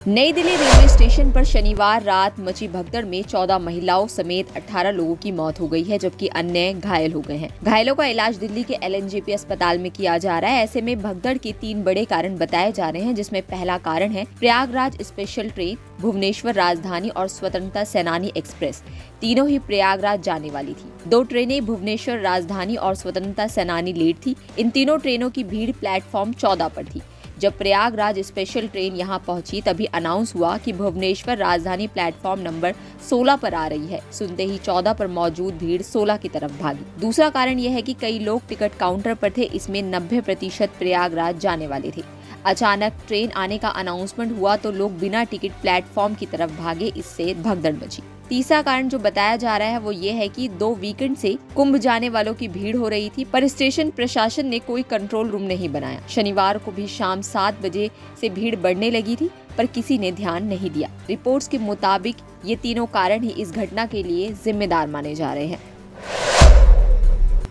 नई Delhi railway station पर शनिवार रात मची भगदड़ में 14 महिलाओं समेत 18 लोगों की मौत हो गई है, जबकि अन्य घायल हो गए हैं। घायलों का इलाज दिल्ली के LNJP अस्पताल में किया जा रहा है। ऐसे में भगदड़ के 3 बड़े कारण बताए जा रहे हैं, जिसमें पहला कारण है प्रयागराज स्पेशल ट्रेन, भुवनेश्वर राजधानी और स्वतंत्रता सेनानी एक्सप्रेस तीनों ही प्रयागराज जाने वाली थी। 2 ट्रेनें भुवनेश्वर राजधानी और स्वतंत्रता सेनानी लेट थी। इन तीनों ट्रेनों की भीड़ प्लेटफॉर्म 14 पर थी। जब प्रयागराज स्पेशल ट्रेन यहां पहुंची तभी अनाउंस हुआ कि भुवनेश्वर राजधानी प्लेटफॉर्म नंबर 16 पर आ रही है। सुनते ही 14 पर मौजूद भीड़ 16 की तरफ भागी। दूसरा कारण यह है कि कई लोग टिकट काउंटर पर थे। इसमें 90% प्रयागराज जाने वाले थे। अचानक ट्रेन आने का अनाउंसमेंट हुआ तो लोग बिना टिकट प्लेटफॉर्म की तरफ भागे। इससे भगदड़ मची। तीसरा कारण जो बताया जा रहा है वो ये है कि 2 वीकेंड से कुंभ जाने वालों की भीड़ हो रही थी, पर स्टेशन प्रशासन ने कोई कंट्रोल रूम नहीं बनाया। शनिवार को भी शाम 7 बजे से भीड़ बढ़ने लगी थी, पर किसी ने ध्यान नहीं दिया। रिपोर्ट्स के मुताबिक ये तीनों कारण ही इस घटना के लिए जिम्मेदार माने जा रहे हैं।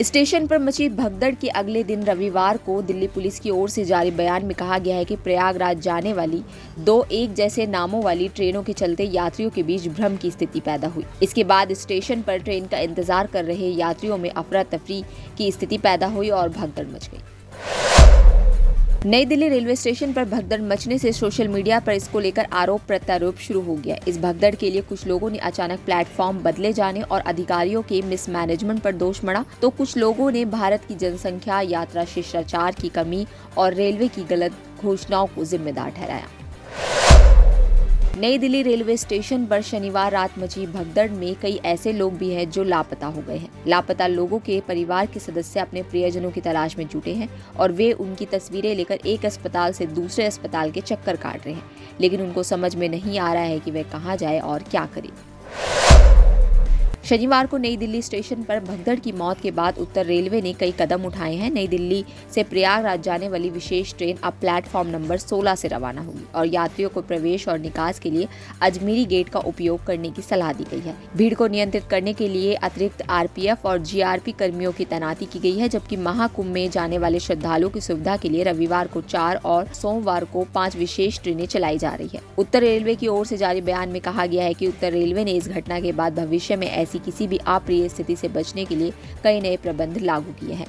स्टेशन पर मची भगदड़ के अगले दिन रविवार को दिल्ली पुलिस की ओर से जारी बयान में कहा गया है कि प्रयागराज जाने वाली 2 एक जैसे नामों वाली ट्रेनों के चलते यात्रियों के बीच भ्रम की स्थिति पैदा हुई। इसके बाद स्टेशन पर ट्रेन का इंतजार कर रहे यात्रियों में अफरा तफरी की स्थिति पैदा हुई और भगदड़ मच गई। नई दिल्ली रेलवे स्टेशन पर भगदड़ मचने से सोशल मीडिया पर इसको लेकर आरोप प्रत्यारोप शुरू हो गया। इस भगदड़ के लिए कुछ लोगों ने अचानक प्लेटफॉर्म बदले जाने और अधिकारियों के मिसमैनेजमेंट पर दोष मढ़ा, तो कुछ लोगों ने भारत की जनसंख्या, यात्रा शिष्टाचार की कमी और रेलवे की गलत घोषणाओं को जिम्मेदार ठहराया। नई दिल्ली रेलवे स्टेशन पर शनिवार रात मची भगदड़ में कई ऐसे लोग भी हैं जो लापता हो गए हैं। लापता लोगों के परिवार के सदस्य अपने प्रियजनों की तलाश में जुटे हैं और वे उनकी तस्वीरें लेकर एक अस्पताल से दूसरे अस्पताल के चक्कर काट रहे हैं, लेकिन उनको समझ में नहीं आ रहा है कि वे कहां जाए और क्या करें। शनिवार को नई दिल्ली स्टेशन पर भगदड़ की मौत के बाद उत्तर रेलवे ने कई कदम उठाए हैं। नई दिल्ली से प्रयागराज जाने वाली विशेष ट्रेन अब प्लेटफॉर्म नंबर 16 से रवाना होगी और यात्रियों को प्रवेश और निकास के लिए अजमेरी गेट का उपयोग करने की सलाह दी गई है। भीड़ को नियंत्रित करने के लिए अतिरिक्त RPF और GRP कर्मियों की तैनाती की गई है, जबकि महाकुंभ में जाने वाले श्रद्धालुओं की सुविधा के लिए रविवार को 4 और सोमवार को 5 विशेष ट्रेनें चलाई जा रही है। उत्तर रेलवे की ओर से जारी बयान में कहा गया है कि उत्तर रेलवे ने इस घटना के बाद भविष्य में ऐसी किसी भी अप्रिय स्थिति से बचने के लिए कई नए प्रबंध लागू किए हैं।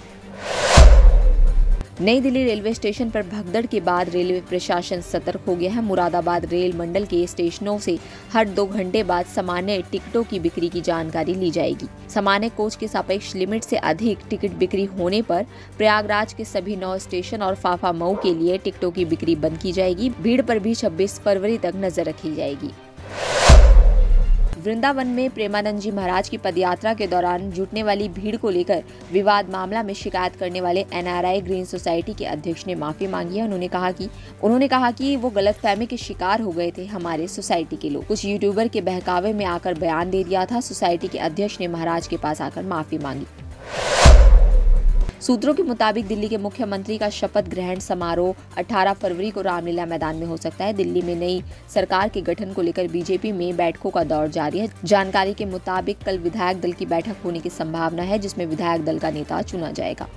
नई दिल्ली रेलवे स्टेशन पर भगदड़ के बाद रेलवे प्रशासन सतर्क हो गया है। मुरादाबाद रेल मंडल के स्टेशनों से हर 2 घंटे बाद सामान्य टिकटों की बिक्री की जानकारी ली जाएगी। सामान्य कोच के सापेक्ष लिमिट से अधिक टिकट बिक्री होने पर प्रयागराज के सभी 9 स्टेशन और फाफा मऊ के लिए टिकटों की बिक्री बंद की जाएगी। भीड़ पर भी 26 फरवरी तक नजर रखी जाएगी। वृंदावन में प्रेमानंद जी महाराज की पदयात्रा के दौरान जुटने वाली भीड़ को लेकर विवाद मामला में शिकायत करने वाले NRI ग्रीन सोसाइटी के अध्यक्ष ने माफी मांगी है। उन्होंने कहा कि वो गलतफहमी के शिकार हो गए थे। हमारे सोसाइटी के लोग कुछ यूट्यूबर के बहकावे में आकर बयान दे दिया था। सोसाइटी के अध्यक्ष ने महाराज के पास आकर माफी मांगी। सूत्रों के मुताबिक दिल्ली के मुख्यमंत्री का शपथ ग्रहण समारोह 18 फरवरी को रामलीला मैदान में हो सकता है। दिल्ली में नई सरकार के गठन को लेकर बीजेपी में बैठकों का दौर जारी है। जानकारी के मुताबिक कल विधायक दल की बैठक होने की संभावना है, जिसमें विधायक दल का नेता चुना जाएगा।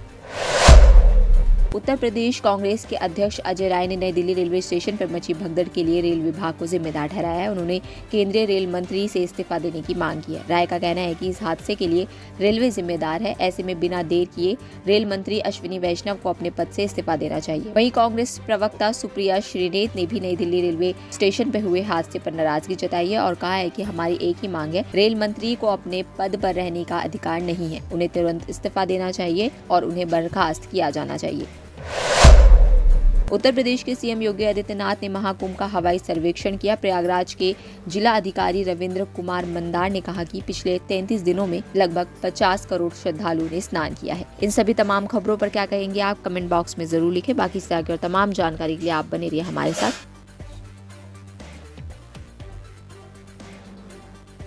उत्तर प्रदेश कांग्रेस के अध्यक्ष अजय राय ने नई दिल्ली रेलवे स्टेशन पर मची भगदड़ के लिए रेल विभाग को जिम्मेदार ठहराया है। उन्होंने केंद्रीय रेल मंत्री से इस्तीफा देने की मांग की है। राय का कहना है कि इस हादसे के लिए रेलवे जिम्मेदार है। ऐसे में बिना देर किए रेल मंत्री अश्विनी वैष्णव को अपने पद से इस्तीफा देना चाहिए। वहीं कांग्रेस प्रवक्ता सुप्रिया श्रीनेत ने भी नई दिल्ली रेलवे स्टेशन पर हुए हादसे पर नाराजगी जताई है और कहा है कि हमारी एक ही मांग है, रेल मंत्री को अपने पद पर रहने का अधिकार नहीं है। उन्हें तुरंत इस्तीफा देना चाहिए और उन्हें बर्खास्त किया जाना चाहिए। उत्तर प्रदेश के CM योगी आदित्यनाथ ने महाकुंभ का हवाई सर्वेक्षण किया। प्रयागराज के जिला अधिकारी रविंद्र कुमार मंदार ने कहा कि पिछले 33 दिनों में लगभग 50 करोड़ श्रद्धालुओं ने स्नान किया है। इन सभी तमाम खबरों पर क्या कहेंगे आप कमेंट बॉक्स में जरूर लिखें। बाकी इस तरह की और तमाम जानकारी के लिए आप बने रहिए हमारे साथ।